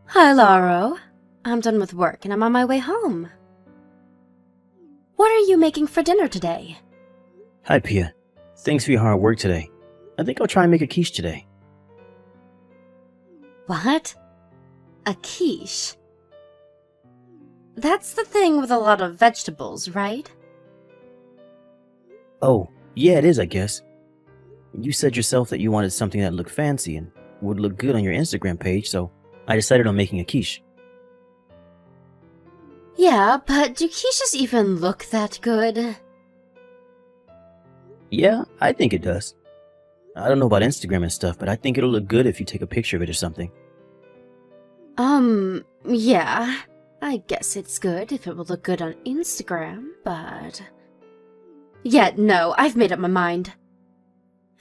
Hi, Lauro. I'm done with work and I'm on my way home. What are you making for dinner today? Hi, Pia. Thanks for your hard work today. I think I'll try and make a quiche today. What? A quiche? That's the thing with a lot of vegetables, right? Oh, yeah, it is, I guess. You said yourself that you wanted something that looked fancy and would look good on your Instagram page, so I decided on making a quiche. Yeah, but do quiches even look that good? Yeah, I think it does. I don't know about Instagram and stuff, but I think it'll look good if you take a picture of it or something. Yeah. I guess it's good if it will look good on Instagram, but... Yeah, no, I've made up my mind.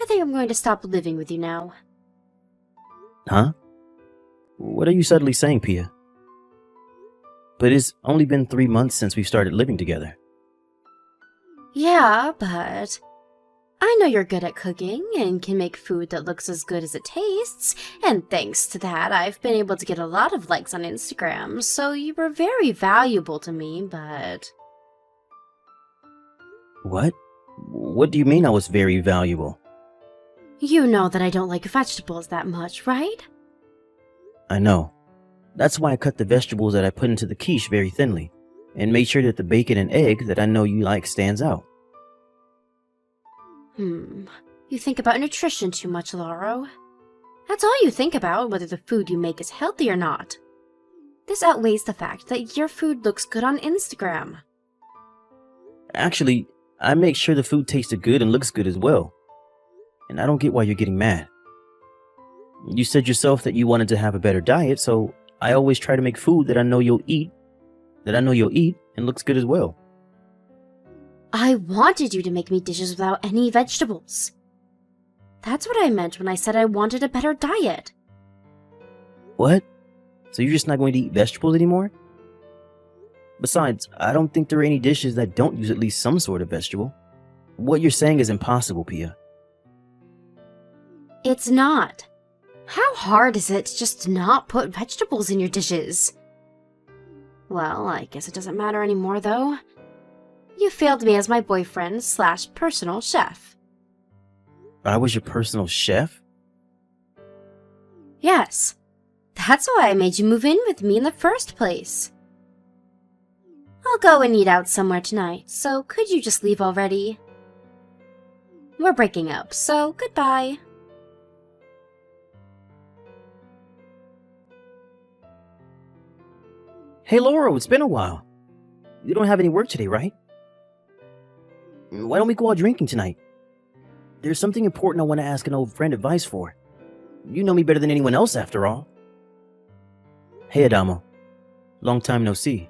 I think I'm going to stop living with you now. Huh? What are you suddenly saying, Pia? But it's only been 3 months since we've started living together. Yeah, but... I know you're good at cooking and can make food that looks as good as it tastes, and thanks to that, I've been able to get a lot of likes on Instagram, so you were very valuable to me, but... What? What do you mean I was very valuable? You know that I don't like vegetables that much, right? I know. That's why I cut the vegetables that I put into the quiche very thinly, and made sure that the bacon and egg that I know you like stands out. You think about nutrition too much, Lauro. That's all you think about, whether the food you make is healthy or not. This outweighs the fact that your food looks good on Instagram. Actually, I make sure the food tasted good and looks good as well. And I don't get why you're getting mad. You said yourself that you wanted to have a better diet, so I always try to make food that I know you'll eat, and looks good as well. I wanted you to make me dishes without any vegetables. That's what I meant when I said I wanted a better diet. What? So you're just not going to eat vegetables anymore? Besides, I don't think there are any dishes that don't use at least some sort of vegetable. What you're saying is impossible, Pia. It's not. How hard is it to just not put vegetables in your dishes? Well, I guess it doesn't matter anymore, though. You failed me as my boyfriend/personal chef. I was your personal chef? Yes. That's why I made you move in with me in the first place. I'll go and eat out somewhere tonight, so could you just leave already? We're breaking up, so goodbye. Hey, Laura, it's been a while. You don't have any work today, right? Why don't we go out drinking tonight? There's something important I want to ask an old friend advice for. You know me better than anyone else, after all. Hey, Adamo. Long time no see.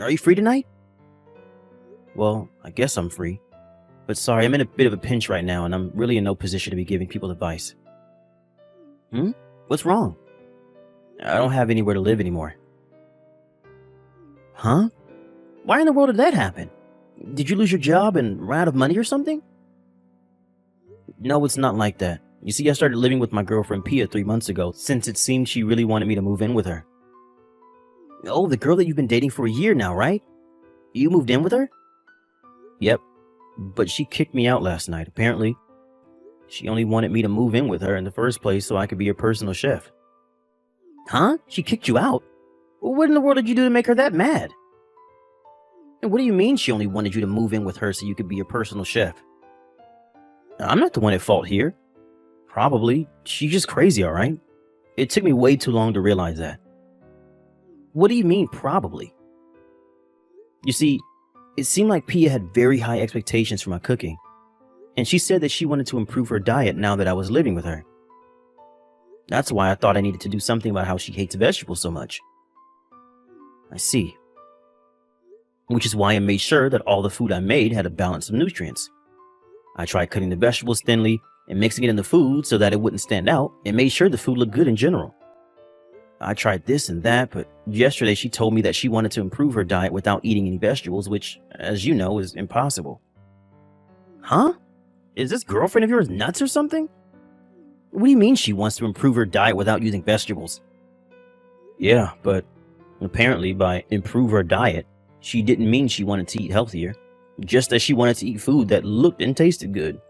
Are you free tonight? Well, I guess I'm free. But sorry, I'm in a bit of a pinch right now, and I'm really in no position to be giving people advice. What's wrong? I don't have anywhere to live anymore. Huh? Why in the world did that happen? Did you lose your job and run out of money or something? No, it's not like that. You see, I started living with my girlfriend Pia 3 months ago, since it seemed she really wanted me to move in with her. Oh, the girl that you've been dating for a year now, right? You moved in with her? Yep, but she kicked me out last night, apparently. She only wanted me to move in with her in the first place so I could be her personal chef. Huh? She kicked you out? What in the world did you do to make her that mad? And what do you mean she only wanted you to move in with her so you could be your personal chef? I'm not the one at fault here. Probably. She's just crazy, alright? It took me way too long to realize that. What do you mean, probably? You see, it seemed like Pia had very high expectations for my cooking, and she said that she wanted to improve her diet now that I was living with her. That's why I thought I needed to do something about how she hates vegetables so much. I see. Which is why I made sure that all the food I made had a balance of nutrients. I tried cutting the vegetables thinly and mixing it in the food so that it wouldn't stand out, and made sure the food looked good in general. I tried this and that, but yesterday she told me that she wanted to improve her diet without eating any vegetables, which, as you know, is impossible. Huh? Is this girlfriend of yours nuts or something? What do you mean she wants to improve her diet without using vegetables? Yeah, but apparently by improve her diet, she didn't mean she wanted to eat healthier, just as she wanted to eat food that looked and tasted good.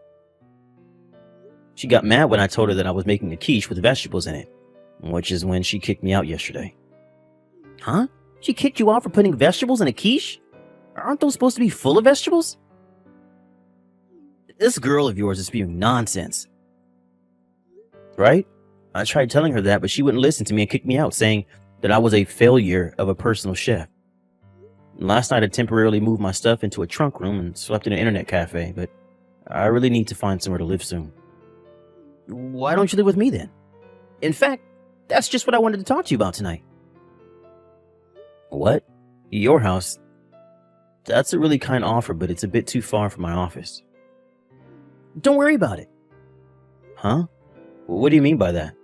She got mad when I told her that I was making a quiche with vegetables in it, which is when she kicked me out yesterday. Huh? She kicked you out for putting vegetables in a quiche? Aren't those supposed to be full of vegetables? This girl of yours is spewing nonsense. Right? I tried telling her that, but she wouldn't listen to me and kicked me out, saying that I was a failure of a personal chef. Last night I temporarily moved my stuff into a trunk room and slept in an internet cafe, but I really need to find somewhere to live soon. Why don't you live with me then? In fact, that's just what I wanted to talk to you about tonight. What? Your house? That's a really kind offer, but it's a bit too far from my office. Don't worry about it. Huh? What do you mean by that?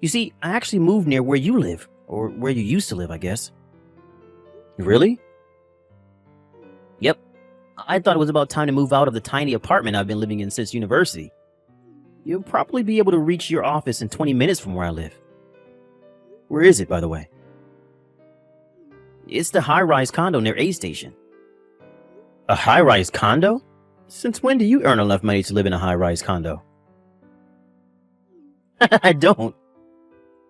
You see, I actually moved near where you live, or where you used to live, I guess. Really? Yep. I thought it was about time to move out of the tiny apartment I've been living in since university. You'll probably be able to reach your office in 20 minutes from where I live. Where is it, by the way? It's the high-rise condo near A Station. A high-rise condo? Since when do you earn enough money to live in a high-rise condo? I don't.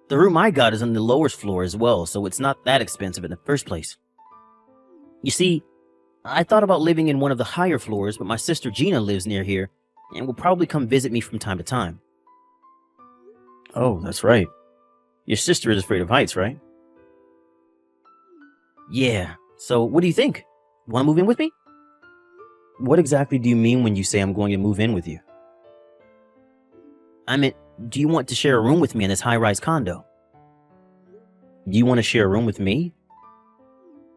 The room I got is on the lowest floor as well, so it's not that expensive in the first place. You see, I thought about living in one of the higher floors, but my sister Gina lives near here and will probably come visit me from time to time. Oh, that's right. Your sister is afraid of heights, right? Yeah, so what do you think? Want to move in with me? What exactly do you mean when you say I'm going to move in with you? I meant, do you want to share a room with me in this high-rise condo? Do you want to share a room with me?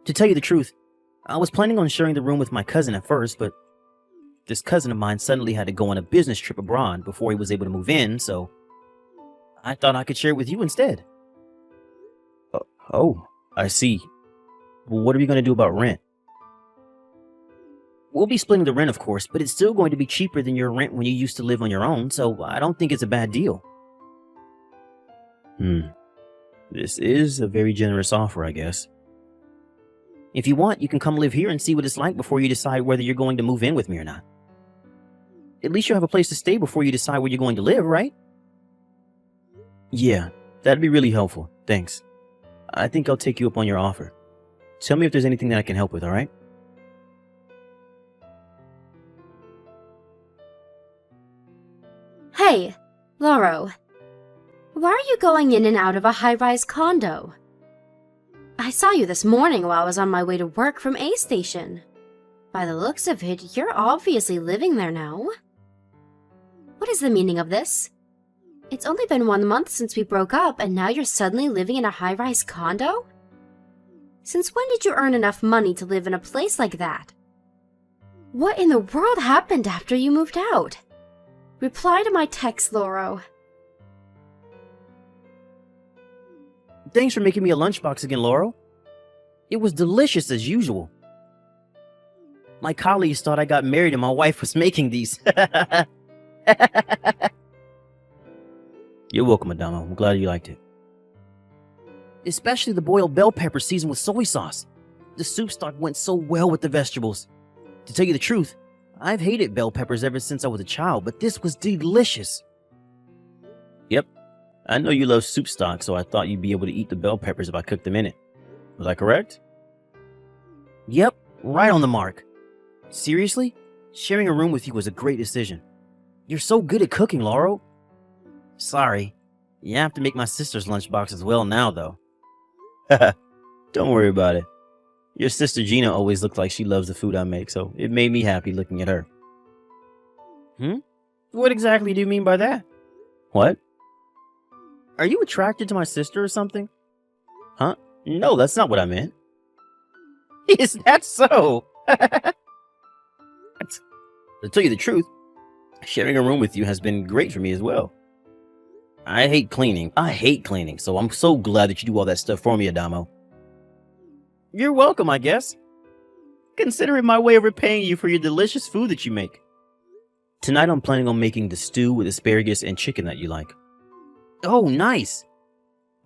To tell you the truth, I was planning on sharing the room with my cousin at first, but this cousin of mine suddenly had to go on a business trip abroad before he was able to move in, so I thought I could share it with you instead. Oh, I see. Well, what are we going to do about rent? We'll be splitting the rent, of course, but it's still going to be cheaper than your rent when you used to live on your own, so I don't think it's a bad deal. This is a very generous offer, I guess. If you want, you can come live here and see what it's like before you decide whether you're going to move in with me or not. At least you'll have a place to stay before you decide where you're going to live, right? Yeah, that'd be really helpful. Thanks. I think I'll take you up on your offer. Tell me if there's anything that I can help with, alright? Hey, Lauro. Why are you going in and out of a high-rise condo? I saw you this morning while I was on my way to work from A Station. By the looks of it, you're obviously living there now. What is the meaning of this? It's only been 1 month since we broke up, and now you're suddenly living in a high-rise condo? Since when did you earn enough money to live in a place like that? What in the world happened after you moved out? Reply to my text, Lauro. Thanks for making me a lunchbox again, Laurel. It was delicious as usual. My colleagues thought I got married and my wife was making these. You're welcome, Adamo. I'm glad you liked it. Especially the boiled bell pepper seasoned with soy sauce. The soup stock went so well with the vegetables. To tell you the truth, I've hated bell peppers ever since I was a child, but this was delicious. Yep, I know you love soup stock, so I thought you'd be able to eat the bell peppers if I cooked them in it. Was I correct? Yep, right on the mark. Seriously? Sharing a room with you was a great decision. You're so good at cooking, Laurel. Sorry, you have to make my sister's lunchbox as well now, though. Don't worry about it. Your sister Gina always looked like she loves the food I make, so it made me happy looking at her. What exactly do you mean by that? What? Are you attracted to my sister or something? Huh? No, that's not what I meant. Is that so? To tell you the truth, sharing a room with you has been great for me as well. I hate cleaning, so I'm so glad that you do all that stuff for me, Adamo. You're welcome, I guess. Consider it my way of repaying you for your delicious food that you make. Tonight I'm planning on making the stew with asparagus and chicken that you like. Oh, nice!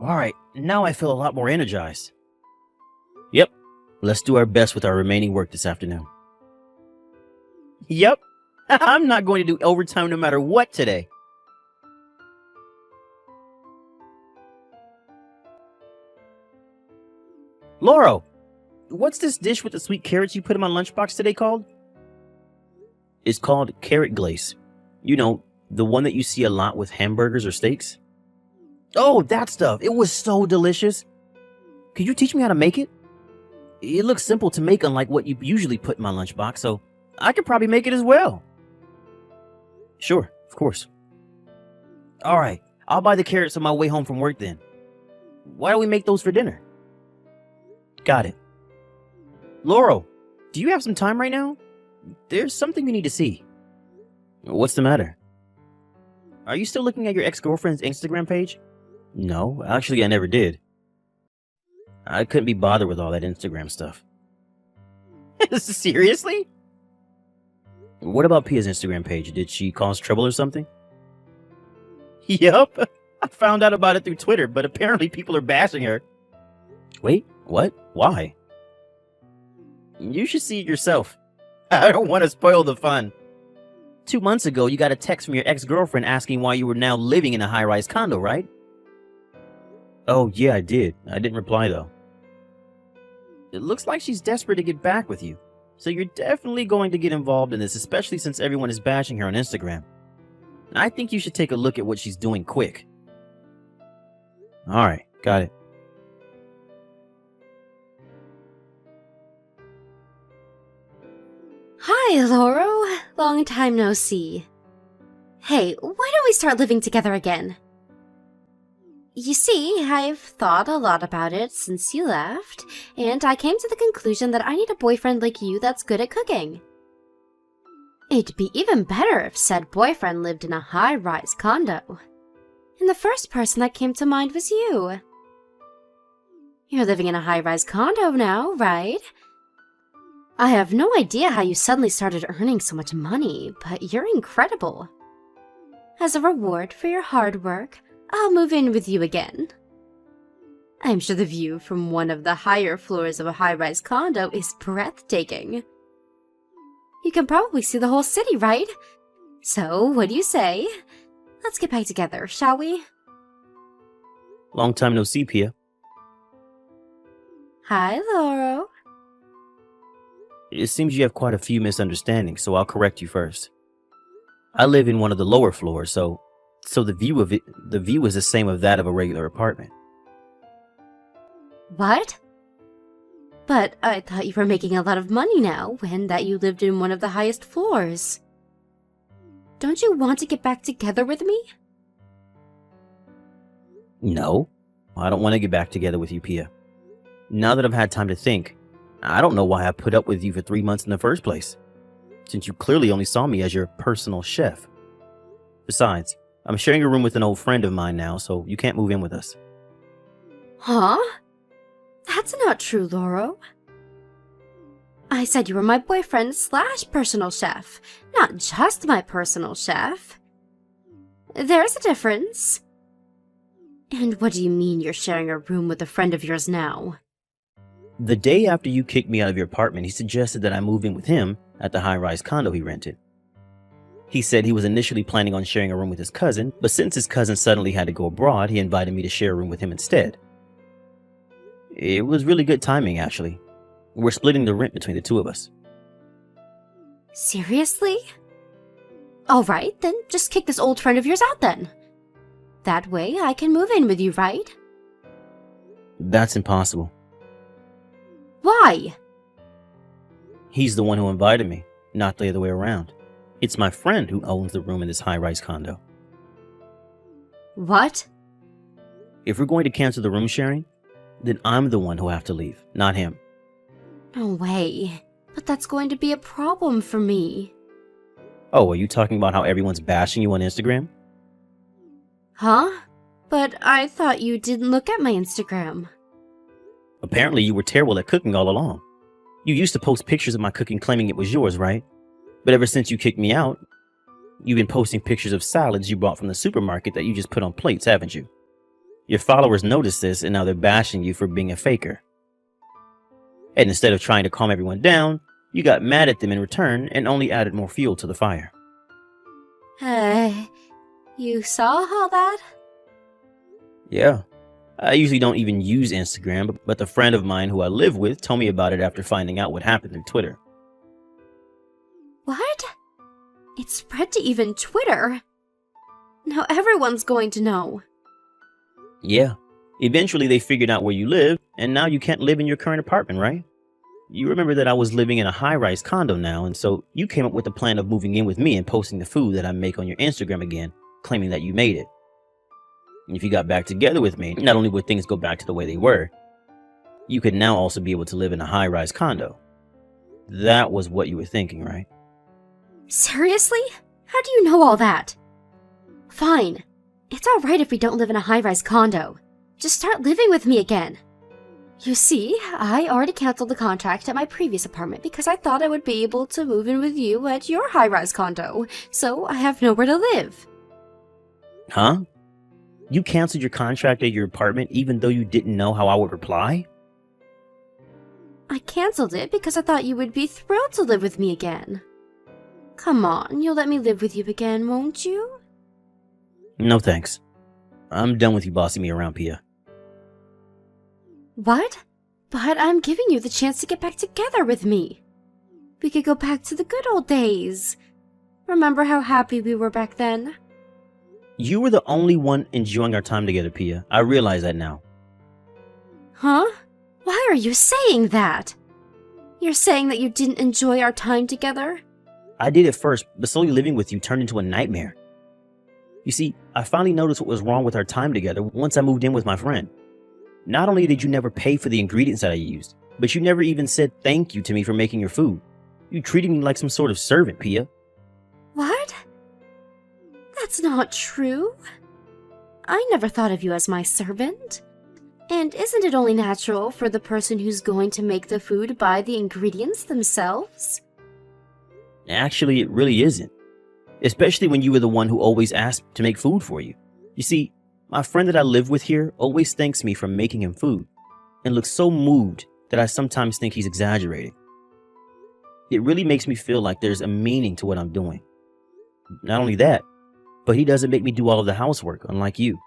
Alright, now I feel a lot more energized. Yep, let's do our best with our remaining work this afternoon. Yep, I'm not going to do overtime no matter what today. Lauro, what's this dish with the sweet carrots you put in my lunchbox today called? It's called carrot glaze. You know, the one that you see a lot with hamburgers or steaks. Oh, that stuff. It was so delicious. Could you teach me how to make it? It looks simple to make, unlike what you usually put in my lunchbox, so I could probably make it as well. Sure, of course. Alright, I'll buy the carrots on my way home from work then. Why don't we make those for dinner? Got it. Lauro, do you have some time right now? There's something we need to see. What's the matter? Are you still looking at your ex-girlfriend's Instagram page? No, actually I never did. I couldn't be bothered with all that Instagram stuff. Seriously? What about Pia's Instagram page? Did she cause trouble or something? Yup. I found out about it through Twitter, but apparently people are bashing her. Wait, what? Why? You should see it yourself. I don't want to spoil the fun. 2 months ago, you got a text from your ex-girlfriend asking why you were now living in a high-rise condo, right? Oh, yeah, I did. I didn't reply, though. It looks like she's desperate to get back with you. So you're definitely going to get involved in this, especially since everyone is bashing her on Instagram. I think you should take a look at what she's doing quick. Alright, got it. Hi, Lauro. Long time no see. Hey, why don't we start living together again? You see, I've thought a lot about it since you left, and I came to the conclusion that I need a boyfriend like you that's good at cooking. It'd be even better if said boyfriend lived in a high-rise condo. And the first person that came to mind was you. You're living in a high-rise condo now, right? I have no idea how you suddenly started earning so much money, but you're incredible. As a reward for your hard work, I'll move in with you again. I'm sure the view from one of the higher floors of a high-rise condo is breathtaking. You can probably see the whole city, right? So, what do you say? Let's get back together, shall we? Long time no see, Pia. Hi, Lauro. It seems you have quite a few misunderstandings, so I'll correct you first. I live in one of the lower floors, so the view is the same of that of a regular apartment. What? But I thought you were making a lot of money now, and that you lived in one of the highest floors. Don't you want to get back together with me? No, I don't want to get back together with you, Pia. Now that I've had time to think, I don't know why I put up with you for 3 months in the first place, since you clearly only saw me as your personal chef. Besides, I'm sharing a room with an old friend of mine now, so you can't move in with us. Huh? That's not true, Lauro. I said you were my boyfriend / personal chef, not just my personal chef. There's a difference. And what do you mean you're sharing a room with a friend of yours now? The day after you kicked me out of your apartment, he suggested that I move in with him at the high-rise condo he rented. He said he was initially planning on sharing a room with his cousin, but since his cousin suddenly had to go abroad, he invited me to share a room with him instead. It was really good timing, actually. We're splitting the rent between the two of us. Seriously? Alright, then just kick this old friend of yours out then. That way I can move in with you, right? That's impossible. Why? He's the one who invited me, not the other way around. It's my friend who owns the room in this high-rise condo. What? If we're going to cancel the room sharing, then I'm the one who'll have to leave, not him. No way. But that's going to be a problem for me. Oh, are you talking about how everyone's bashing you on Instagram? Huh? But I thought you didn't look at my Instagram. Apparently you were terrible at cooking all along. You used to post pictures of my cooking claiming it was yours, right? But ever since you kicked me out, You've been posting pictures of salads you bought from the supermarket that you just put on plates, haven't you? Your followers noticed this and now they're bashing you for being a faker. And instead of trying to calm everyone down, you got mad at them in return and only added more fuel to the fire. You saw all that? Yeah. I usually don't even use Instagram, but the friend of mine who I live with told me about it after finding out what happened through Twitter. What? It spread to even Twitter? Now everyone's going to know. Yeah. Eventually they figured out where you live, and now you can't live in your current apartment, right? You remember that I was living in a high-rise condo now, and so you came up with the plan of moving in with me and posting the food that I make on your Instagram again, claiming that you made it. And if you got back together with me, not only would things go back to the way they were, you could now also be able to live in a high-rise condo. That was what you were thinking, right? Seriously? How do you know all that? Fine. It's alright if we don't live in a high-rise condo. Just start living with me again. You see, I already canceled the contract at my previous apartment because I thought I would be able to move in with you at your high-rise condo, so I have nowhere to live. Huh? You canceled your contract at your apartment even though you didn't know how I would reply? I canceled it because I thought you would be thrilled to live with me again. Come on, you'll let me live with you again, won't you? No thanks. I'm done with you bossing me around, Pia. What? But I'm giving you the chance to get back together with me. We could go back to the good old days. Remember how happy we were back then? You were the only one enjoying our time together, Pia. I realize that now. Huh? Why are you saying that? You're saying that you didn't enjoy our time together? I did at first, but slowly living with you turned into a nightmare. You see, I finally noticed what was wrong with our time together once I moved in with my friend. Not only did you never pay for the ingredients that I used, but you never even said thank you to me for making your food. You treated me like some sort of servant, Pia. What? That's not true. I never thought of you as my servant. And isn't it only natural for the person who's going to make the food buy the ingredients themselves? Actually, it really isn't. Especially when you were the one who always asked to make food for you. You see, my friend that I live with here always thanks me for making him food, and looks so moved that I sometimes think he's exaggerating. It really makes me feel like there's a meaning to what I'm doing. Not only that, but he doesn't make me do all of the housework, unlike you.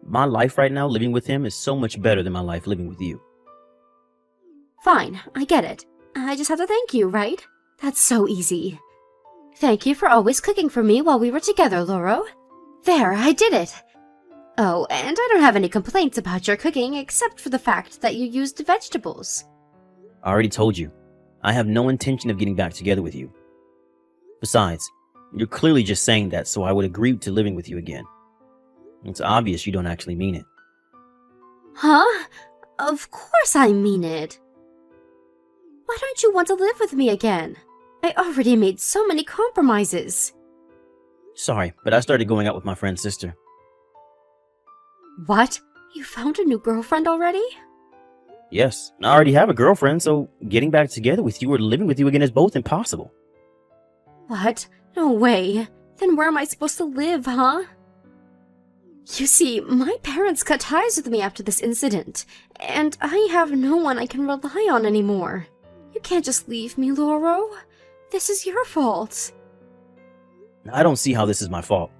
My life right now living with him is so much better than my life living with you. Fine, I get it. I just have to thank you, right? That's so easy. Thank you for always cooking for me while we were together, Lauro. There, I did it. Oh, and I don't have any complaints about your cooking except for the fact that you used vegetables. I already told you, I have no intention of getting back together with you. Besides, you're clearly just saying that so I would agree to living with you again. It's obvious you don't actually mean it. Huh? Of course I mean it. Why don't you want to live with me again? I already made so many compromises. Sorry, but I started going out with my friend's sister. What? You found a new girlfriend already? Yes, I already have a girlfriend, so getting back together with you or living with you again is both impossible. What? No way. Then where am I supposed to live, huh? You see, my parents cut ties with me after this incident, and I have no one I can rely on anymore. You can't just leave me, Lauro. This is your fault. I don't see how this is my fault.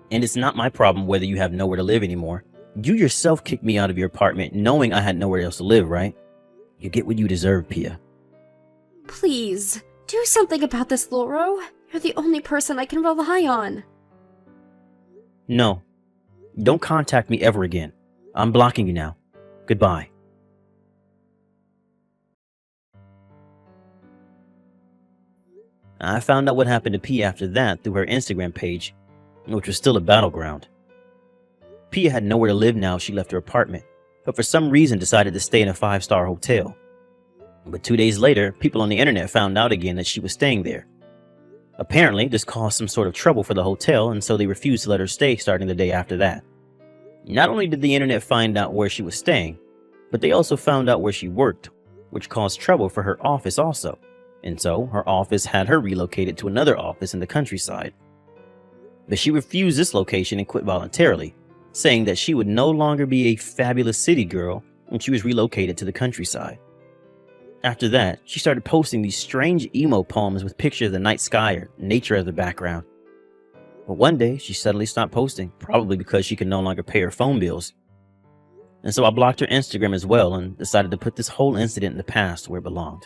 And it's not my problem whether you have nowhere to live anymore. You yourself kicked me out of your apartment knowing I had nowhere else to live, right? You get what you deserve, Pia. Please, do something about this, Lauro. You're the only person I can rely on. No. Don't contact me ever again. I'm blocking you now. Goodbye. I found out what happened to Pia after that through her Instagram page, which was still a battleground. Pia had nowhere to live now she left her apartment, but for some reason decided to stay in a 5-star hotel. But 2 days later, people on the internet found out again that she was staying there. Apparently, this caused some sort of trouble for the hotel, and so they refused to let her stay starting the day after that. Not only did the internet find out where she was staying, but they also found out where she worked, which caused trouble for her office also. And so, her office had her relocated to another office in the countryside, But she refused this location and quit voluntarily, saying that she would no longer be a fabulous city girl when she was relocated to the countryside. After that, she started posting these strange emo poems with pictures of the night sky or nature as the background. But one day, she suddenly stopped posting, probably because she could no longer pay her phone bills. And so I blocked her Instagram as well and decided to put this whole incident in the past where it belonged.